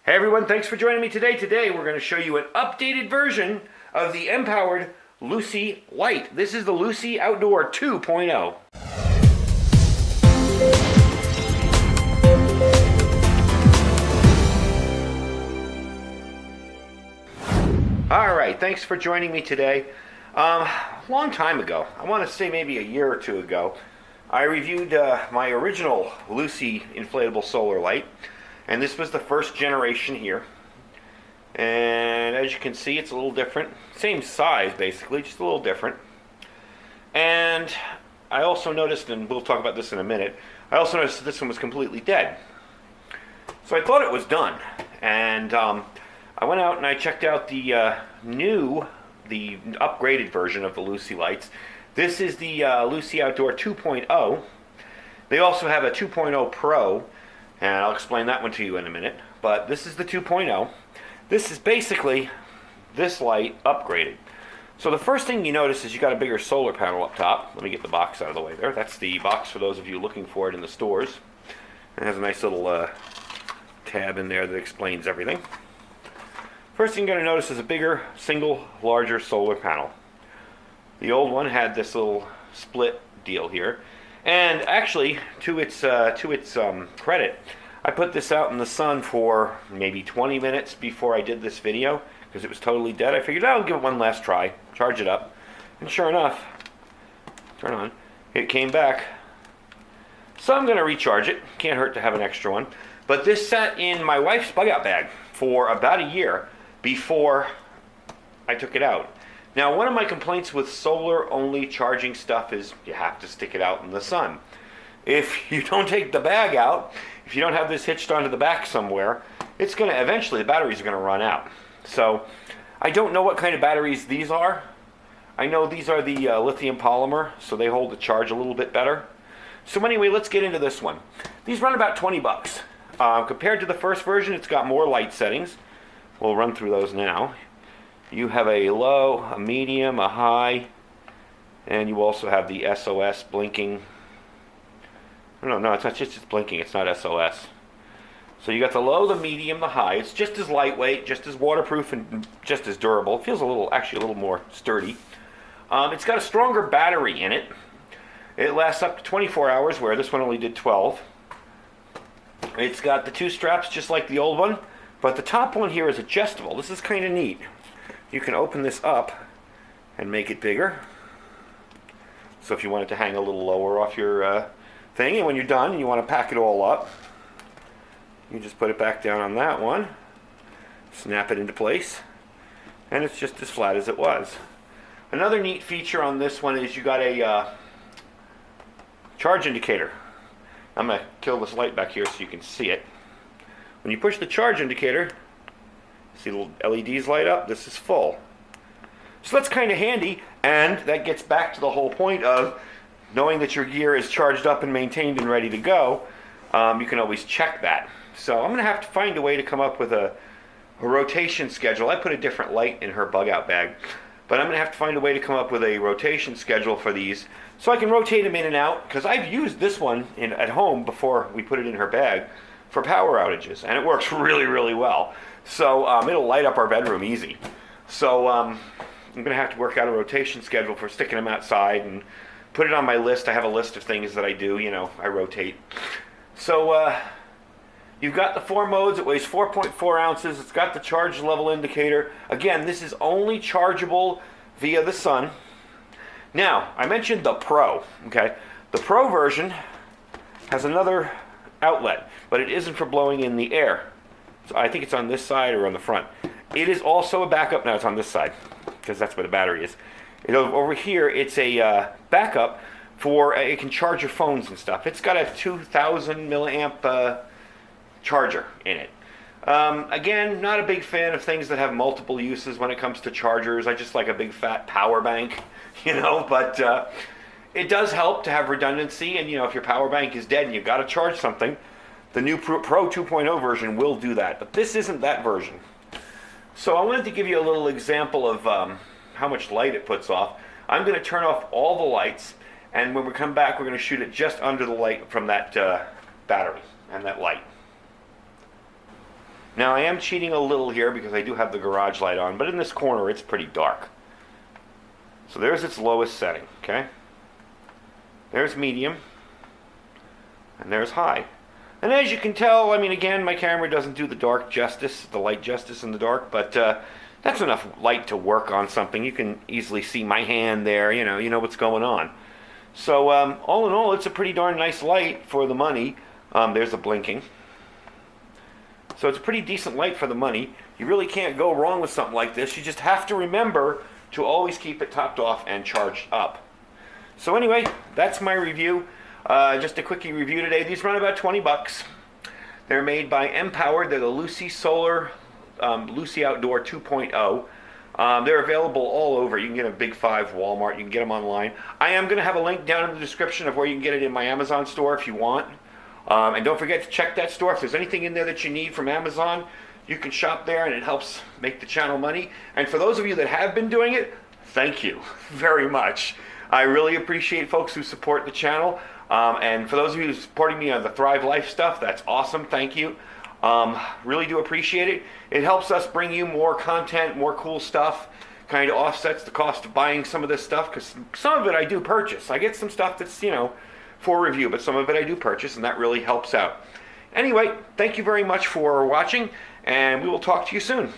Hey everyone, thanks for joining me today. Today we're going to show you an updated version of the MPOWERD Luci light. This is the Luci Outdoor 2.0. Alright, thanks for joining me today. A long time ago, I want to say maybe a year or two ago, I reviewed my original Luci inflatable solar light. And this was the first generation here. And as you can see, it's a little different. Same size, basically, just a little different. And I also noticed, and we'll talk about this in a minute, I also noticed that this one was completely dead. So I thought it was done. And I went out and I checked out the the upgraded version of the Luci lights. This is the Luci Outdoor 2.0. They also have a 2.0 Pro. And I'll explain that one to you in a minute. But this is the 2.0. This is basically this light upgraded. So the first thing you notice is you got a bigger solar panel up top. Let me get the box out of the way there. That's the box for those of you looking for it in the stores. It has a nice little tab in there that explains everything. First thing you're going to notice is a bigger, single, larger solar panel. The old one had this little split deal here. And actually, to its credit, I put this out in the sun for maybe 20 minutes before I did this video because it was totally dead. I figured I'll give it one last try, charge it up, and sure enough, turn on, it came back. So I'm going to recharge it. Can't hurt to have an extra one. But this sat in my wife's bug out bag for about a year before I took it out. Now, one of my complaints with solar-only charging stuff is you have to stick it out in the sun. If you don't take the bag out, if you don't have this hitched onto the back somewhere, it's going to eventually, the batteries are going to run out. So, I don't know what kind of batteries these are. I know these are the lithium polymer, so they hold the charge a little bit better. So anyway, let's get into this one. These run about 20 bucks. Compared to the first version, it's got more light settings. We'll run through those now. You have a low, a medium, a high, and you also have the SOS blinking. No, it's not just blinking, it's not SOS. So you got the low, the medium, the high. It's just as lightweight, just as waterproof, and just as durable. It feels actually a little more sturdy. It's got a stronger battery in it. It lasts up to 24 hours, where this one only did 12. It's got the two straps just like the old one, but the top one here is adjustable. This is kind of neat. You can open this up and make it bigger. So if you want it to hang a little lower off your thing, and when you're done and you want to pack it all up, you just put it back down on that one, snap it into place, and it's just as flat as it was. Another neat feature on this one is you got a charge indicator. I'm going to kill this light back here so you can see it. When you push the charge indicator, see the little LEDs light up? This is full. So that's kind of handy, and that gets back to the whole point of knowing that your gear is charged up and maintained and ready to go. You can always check that. So I'm going to have to find a way to come up with a rotation schedule. I put a different light in her bug out bag, but I'm going to have to find a way to come up with a rotation schedule for these so I can rotate them in and out, because I've used this one at home before we put it in her bag for power outages, and it works really, really well. So it'll light up our bedroom easy. So I'm going to have to work out a rotation schedule for sticking them outside and put it on my list. I have a list of things that I do, I rotate. So you've got the 4 modes. It weighs 4.4 ounces. It's got the charge level indicator. Again, this is only chargeable via the sun. Now, I mentioned the Pro, okay? The Pro version has another outlet, but it isn't for blowing in the air. So I think it's on this side or on the front. It is also a backup. Now it's on this side because that's where the battery is. Over here, it's a backup for it can charge your phones and stuff. It's got a 2,000 milliamp charger in it. Again, not a big fan of things that have multiple uses when it comes to chargers. I just like a big fat power bank, but it does help to have redundancy. And if your power bank is dead and you've got to charge something, the new Pro 2.0 version will do that, but this isn't that version. So I wanted to give you a little example of how much light it puts off. I'm going to turn off all the lights, and when we come back, we're going to shoot it just under the light from that battery and that light. Now I am cheating a little here because I do have the garage light on, but in this corner it's pretty dark. So there's its lowest setting, okay? There's medium, and there's high. And as you can tell, I mean, again, my camera doesn't do the dark justice, the light justice in the dark, but that's enough light to work on something. You can easily see my hand there, you know what's going on. So all in all, it's a pretty darn nice light for the money. There's the blinking. So it's a pretty decent light for the money. You really can't go wrong with something like this. You just have to remember to always keep it topped off and charged up. So anyway, that's my review. Just a quickie review today. These run about 20 bucks. They're made by MPOWERD. They're the Luci Solar, Luci Outdoor 2.0. They're available all over. You can get a Big 5 Walmart. You can get them online. I am going to have a link down in the description of where you can get it in my Amazon store if you want. And don't forget to check that store. If there's anything in there that you need from Amazon, you can shop there and it helps make the channel money. And for those of you that have been doing it, thank you very much. I really appreciate folks who support the channel. And for those of you who are supporting me on the Thrive Life stuff, that's awesome. Thank you. Really do appreciate it. It helps us bring you more content, more cool stuff. Kind of offsets the cost of buying some of this stuff because some of it I do purchase. I get some stuff that's, for review, but some of it I do purchase, and that really helps out. Anyway, thank you very much for watching, and we will talk to you soon.